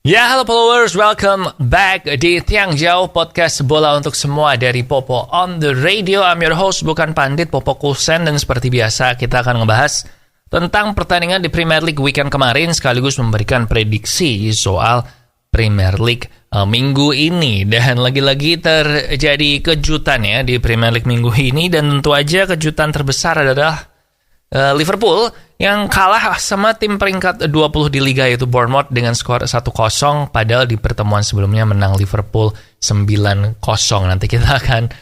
Ya, halo followers, welcome back di Tiang Jauh, podcast bola untuk semua dari Popo on the Radio. I'm your host, bukan pandit, Popo Kusen, dan seperti biasa kita akan ngebahas tentang pertandingan di Premier League weekend kemarin, sekaligus memberikan prediksi soal Premier League minggu ini. Dan lagi-lagi terjadi kejutan ya di Premier League minggu ini, dan tentu aja kejutan terbesar adalah Liverpool yang kalah sama tim peringkat 20 di Liga yaitu Bournemouth dengan skor 1-0, padahal di pertemuan sebelumnya menang Liverpool 9-0. Nanti kita akan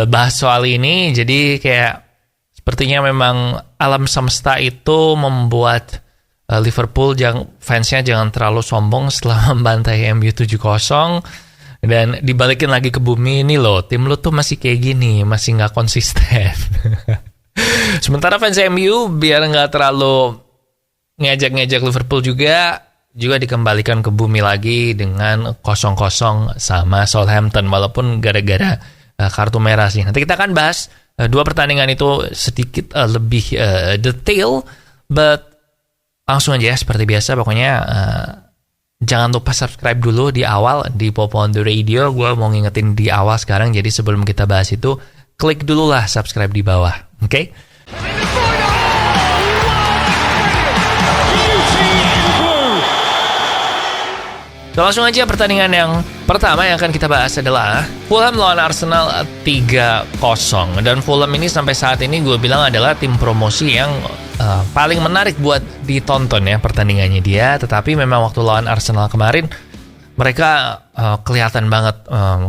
bahas soal ini. Jadi kayak sepertinya memang alam semesta itu membuat Liverpool fansnya jangan terlalu sombong setelah membantai MU 7-0 dan dibalikin lagi ke bumi. Ini loh, tim lo tuh masih kayak gini, masih gak konsisten. Sementara fans MU biar nggak terlalu ngejek-ngejek Liverpool juga dikembalikan ke bumi lagi dengan 0-0 sama Southampton, walaupun gara-gara kartu merah sih. Nanti kita akan bahas dua pertandingan itu sedikit lebih detail, but langsung aja ya, seperti biasa pokoknya jangan lupa subscribe dulu di awal di Popo on the Radio. Gue mau ngingetin di awal sekarang, jadi sebelum kita bahas itu klik dulu lah subscribe di bawah, oke? Langsung aja, pertandingan yang pertama yang akan kita bahas adalah Fulham lawan Arsenal 3-0. Dan Fulham ini sampai saat ini gue bilang adalah tim promosi yang paling menarik buat ditonton ya pertandingannya dia. Tetapi memang waktu lawan Arsenal kemarin mereka kelihatan banget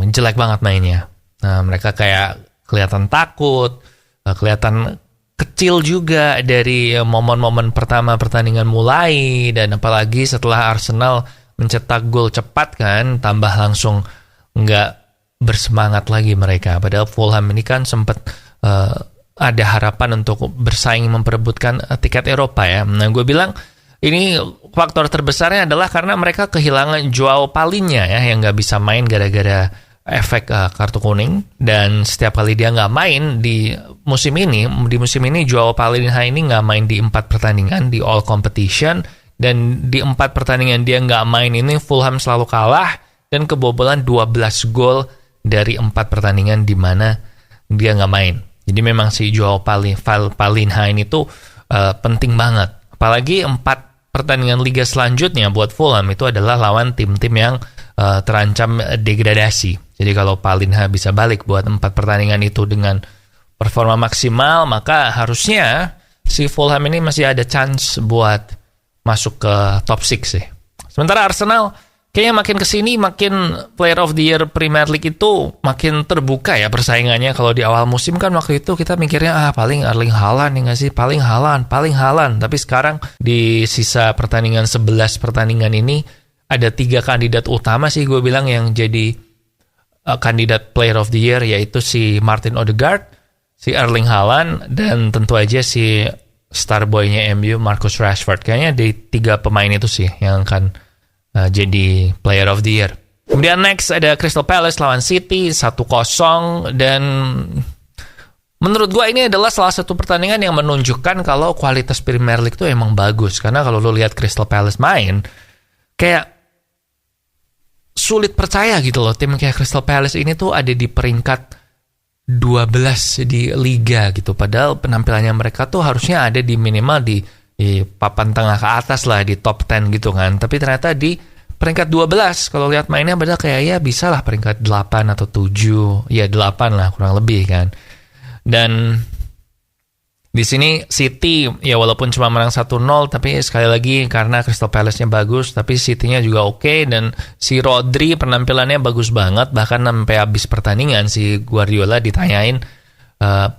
jelek banget mainnya. Mereka kayak kelihatan takut, kelihatan kecil juga dari momen-momen pertama pertandingan mulai, dan apalagi setelah Arsenal mencetak gol cepat kan, tambah langsung nggak bersemangat lagi mereka. Padahal Fulham ini kan sempat ada harapan untuk bersaing memperebutkan tiket Eropa ya. Nah, gue bilang ini faktor terbesarnya adalah karena mereka kehilangan Joao Palhinha ya, yang nggak bisa main gara-gara efek kartu kuning, dan setiap kali dia nggak main di musim ini Joao Palhinha ini nggak main di 4 pertandingan di all competition, dan di 4 pertandingan dia nggak main ini Fulham selalu kalah dan kebobolan 12 gol dari 4 pertandingan di mana dia nggak main. Jadi memang si Joao Palhinha ini tuh penting banget, apalagi 4 pertandingan liga selanjutnya buat Fulham itu adalah lawan tim-tim yang terancam degradasi. Jadi kalau Palhinha bisa balik buat 4 pertandingan itu dengan performa maksimal, maka harusnya si Fulham ini masih ada chance buat masuk ke top 6 sih. Sementara Arsenal kayaknya makin kesini makin Player of the Year Premier League itu makin terbuka ya persaingannya. Kalau di awal musim kan waktu itu kita mikirnya paling Erling Haaland ya nggak sih, paling Haaland. Tapi sekarang di sisa pertandingan 11 pertandingan ini ada 3 kandidat utama sih gue bilang yang jadi kandidat Player of the Year, yaitu si Martin Odegaard, si Erling Haaland, dan tentu aja si star boy-nya MU Marcus Rashford. Kayaknya di 3 pemain itu sih yang akan jadi Player of the Year. Kemudian next ada Crystal Palace lawan City 1-0, dan menurut gue ini adalah salah satu pertandingan yang menunjukkan kalau kualitas Premier League itu emang bagus. Karena kalau lo lihat Crystal Palace main, kayak sulit percaya gitu loh, tim kayak Crystal Palace ini tuh ada di peringkat 12 di liga gitu. Padahal penampilannya mereka tuh harusnya ada di minimal di papan tengah ke atas lah, di top 10 gitu kan. Tapi ternyata di peringkat 12, kalau lihat mainnya padahal kayak ya bisa lah peringkat 8 atau 7, ya 8 lah kurang lebih kan. Dan di sini City ya walaupun cuma menang 1-0, tapi sekali lagi karena Crystal Palace-nya bagus, tapi City-nya juga oke, dan si Rodri penampilannya bagus banget. Bahkan sampai habis pertandingan si Guardiola ditanyain,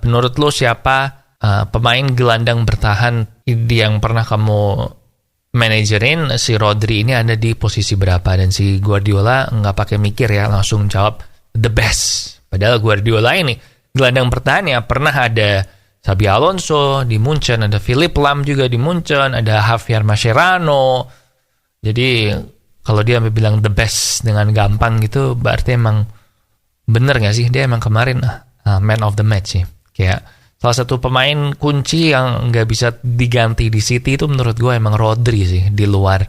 menurut lo siapa pemain gelandang bertahan yang pernah kamu manajerin, si Rodri ini ada di posisi berapa? Dan si Guardiola nggak pakai mikir ya, langsung jawab the best. Padahal Guardiola ini gelandang bertahan ya pernah ada Xabi Alonso di Munchen, ada Philipp Lahm juga di Munchen, ada Javier Mascherano. Jadi kalau dia bilang the best dengan gampang gitu, berarti emang bener gak sih? Dia emang kemarin man of the match sih. Kayak salah satu pemain kunci yang gak bisa diganti di City itu menurut gue emang Rodri sih. Di luar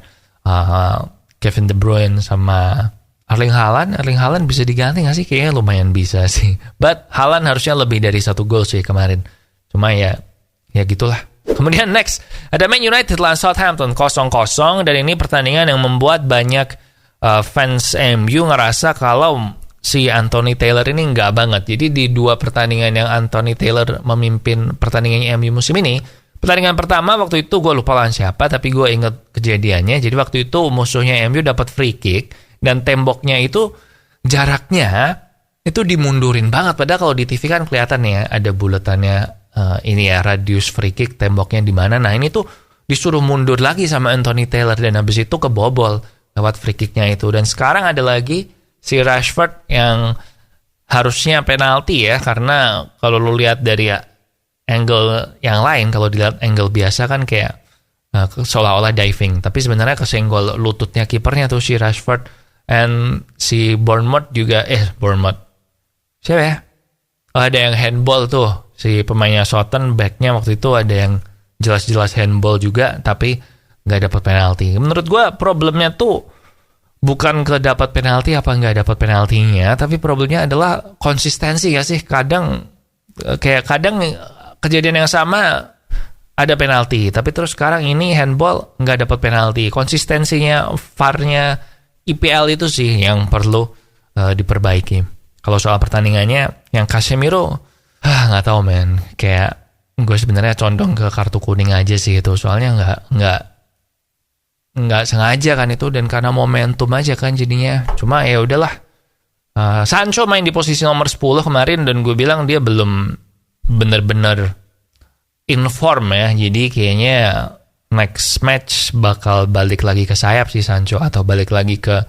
Kevin De Bruyne sama Erling Haaland bisa diganti nggak sih? Kayaknya lumayan bisa sih. But Haaland harusnya lebih dari 1 gol sih kemarin. Cuma ya gitulah. Kemudian next, ada Man United lawan Southampton 0-0, dan ini pertandingan yang membuat banyak fans MU ngerasa kalau si Anthony Taylor ini nggak banget. Jadi di 2 pertandingan yang Anthony Taylor memimpin pertandingan MU musim ini, pertandingan pertama waktu itu gue lupa lawan siapa, tapi gue inget kejadiannya. Jadi waktu itu musuhnya MU dapat free kick, dan temboknya itu jaraknya itu dimundurin banget. Padahal kalau di TV kan kelihatan ya ada buletannya, ini ya radius free kick temboknya di mana. Nah ini tuh disuruh mundur lagi sama Anthony Taylor, dan habis itu kebobol lewat free kicknya itu. Dan sekarang ada lagi si Rashford yang harusnya penalti ya, karena kalau lu lihat dari angle yang lain, kalau dilihat angle biasa kan kayak seolah-olah diving, tapi sebenarnya kesenggol lututnya kipernya tuh si Rashford. And si Bournemouth juga Bournemouth siapa ya? Ada yang handball tuh, si pemainnya Southampton backnya waktu itu ada yang jelas-jelas handball juga, tapi nggak dapat penalti. Menurut gue problemnya tuh bukan ke dapat penalti apa nggak dapat penaltinya, tapi problemnya adalah konsistensi ya sih. Kadang kejadian yang sama ada penalti, tapi terus sekarang ini handball nggak dapat penalti. Konsistensinya VAR-nya IPL itu sih yang perlu diperbaiki. Kalau soal pertandingannya yang Casemiro, nggak tahu men. Kayak gue sebenarnya condong ke kartu kuning aja sih itu, soalnya nggak sengaja kan itu, dan karena momentum aja kan jadinya. Cuma ya udahlah. Sancho main di posisi nomor 10 kemarin, dan gue bilang dia belum bener-bener inform ya. Jadi kayaknya next match bakal balik lagi ke sayap si Sancho, atau balik lagi ke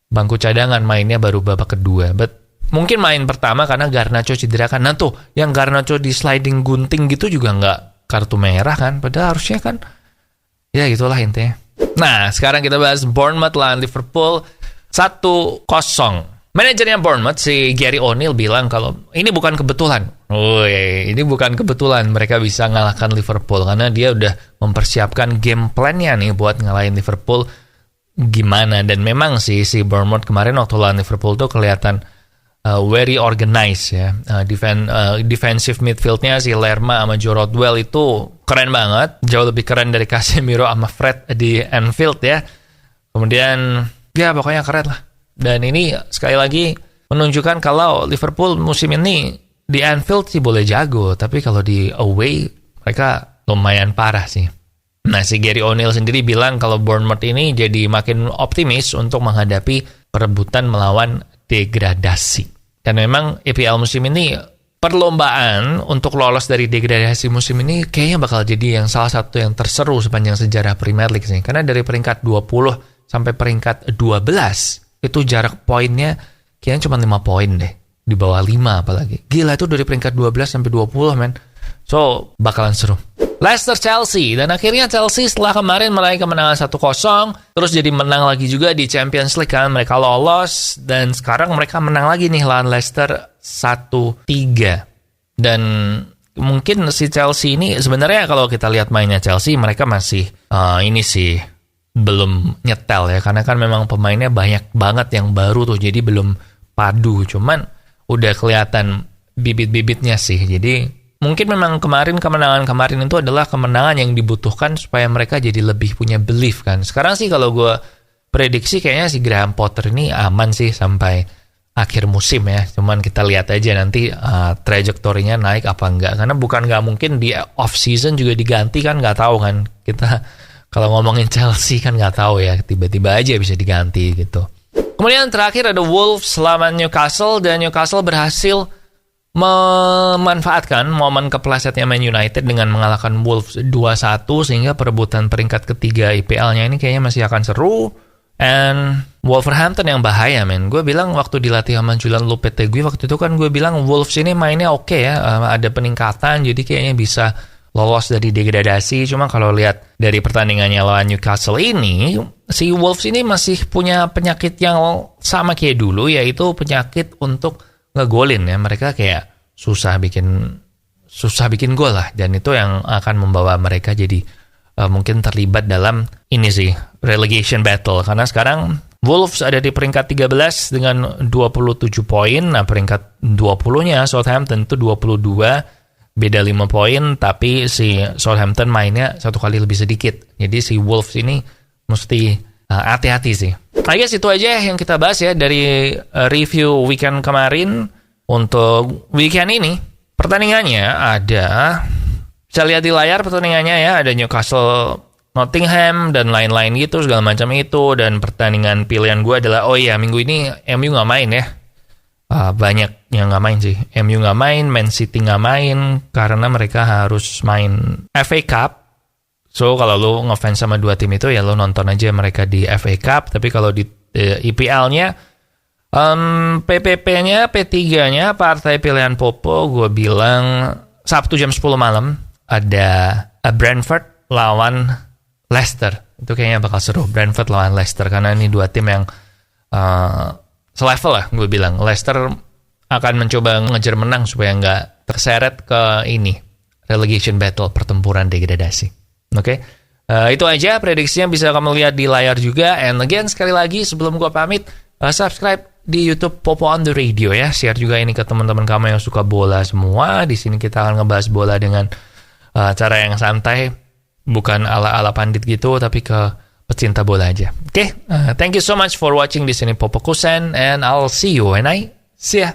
bangku cadangan, mainnya baru babak kedua. But mungkin main pertama karena Garnacho cedera kan. Nah tuh yang Garnacho di sliding gunting gitu juga nggak kartu merah kan, padahal harusnya kan. Ya gitulah intinya. Nah, sekarang kita bahas Bournemouth lawan Liverpool 1-0. Manajernya Bournemouth, si Gary O'Neill bilang kalau ini bukan kebetulan. Ini bukan kebetulan mereka bisa ngalahkan Liverpool, karena dia udah mempersiapkan game plan-nya nih buat ngalahin Liverpool gimana. Dan memang sih si Bournemouth kemarin waktu lawan Liverpool tuh kelihatan very organized ya. Defensive midfield-nya si Lerma sama Joe Rodwell itu keren banget, jauh lebih keren dari Casemiro sama Fred di Anfield ya. Kemudian ya pokoknya keren lah. Dan ini sekali lagi menunjukkan kalau Liverpool musim ini di Anfield sih boleh jago, tapi kalau di away mereka lumayan parah sih. Nah, si Gary O'Neill sendiri bilang kalau Bournemouth ini jadi makin optimis untuk menghadapi perebutan melawan degradasi. Dan memang EPL musim ini, perlombaan untuk lolos dari degradasi musim ini kayaknya bakal jadi yang salah satu yang terseru sepanjang sejarah Premier League sih. Karena dari peringkat 20 sampai peringkat 12 itu jarak poinnya kayaknya cuma 5 poin deh. Di bawah 5 apalagi. Gila, itu dari peringkat 12 sampai 20 men. So bakalan seru. Leicester Chelsea, dan akhirnya Chelsea setelah kemarin meraih kemenangan 1-0 terus jadi menang lagi juga di Champions League kan, mereka lolos, dan sekarang mereka menang lagi nih lawan Leicester 1-3. Dan mungkin si Chelsea ini sebenarnya kalau kita lihat mainnya Chelsea, mereka masih ini sih belum nyetel ya, karena kan memang pemainnya banyak banget yang baru tuh, jadi belum padu. Cuman udah kelihatan bibit-bibitnya sih. Jadi mungkin memang kemenangan kemarin itu adalah kemenangan yang dibutuhkan supaya mereka jadi lebih punya belief kan. Sekarang sih kalau gue prediksi kayaknya si Graham Potter ini aman sih sampai akhir musim ya. Cuman kita lihat aja nanti trajektorinya naik apa enggak. Karena bukan nggak mungkin di off season juga diganti kan, nggak tahu kan. Kita kalau ngomongin Chelsea kan nggak tahu ya, tiba-tiba aja bisa diganti gitu. Kemudian terakhir ada Wolves lawan Newcastle, dan Newcastle berhasil memanfaatkan momen keplesetnya Man United dengan mengalahkan Wolves 2-1 sehingga perebutan peringkat ketiga IPL-nya ini kayaknya masih akan seru. And Wolverhampton yang bahaya men. Gue bilang waktu dilatih sama Julian Lopetegui waktu itu kan, gue bilang Wolves ini mainnya oke ya, ada peningkatan, jadi kayaknya bisa lolos dari degradasi. Cuma kalau lihat dari pertandingannya lawan Newcastle ini, si Wolves ini masih punya penyakit yang sama kayak dulu, yaitu penyakit untuk ngegolin ya. Mereka kayak susah bikin gol lah, dan itu yang akan membawa mereka jadi mungkin terlibat dalam ini sih, relegation battle. Karena sekarang Wolves ada di peringkat 13 dengan 27 poin. Nah, peringkat 20-nya Southampton itu 22, beda 5 poin, tapi si Southampton mainnya satu kali lebih sedikit. Jadi si Wolves ini mesti hati-hati sih. I guess itu aja yang kita bahas ya dari review weekend kemarin. Untuk weekend ini, pertandingannya ada, bisa lihat di layar pertandingannya ya, ada Newcastle Nottingham dan lain-lain gitu, segala macam itu. Dan pertandingan pilihan gue adalah, minggu ini MU nggak main ya. Banyak yang nggak main sih. MU nggak main, Man City nggak main, karena mereka harus main FA Cup. So, kalau lo ngefans sama dua tim itu, ya lo nonton aja mereka di FA Cup. Tapi kalau di IPL-nya, PPP-nya, P3-nya, partai pilihan Popo, gue bilang Sabtu jam 10 malam, ada Brentford lawan Leicester. Itu kayaknya bakal seru. Brentford lawan Leicester. Karena ini dua tim yang selevel lah gue bilang. Leicester akan mencoba ngejar menang supaya nggak terseret ke ini. Relegation battle, pertempuran degradasi. Oke? Itu aja prediksinya, bisa kamu lihat di layar juga. And again, sekali lagi sebelum gue pamit, subscribe di YouTube Popo on the Radio ya. Share juga ini ke teman-teman kamu yang suka bola semua. Di sini kita akan ngebahas bola dengan cara yang santai. Bukan ala-ala pandit gitu, tapi ke pecinta bola aja. Oke, thank you so much for watching di sini Popo Kusen, and I'll see you when I see ya.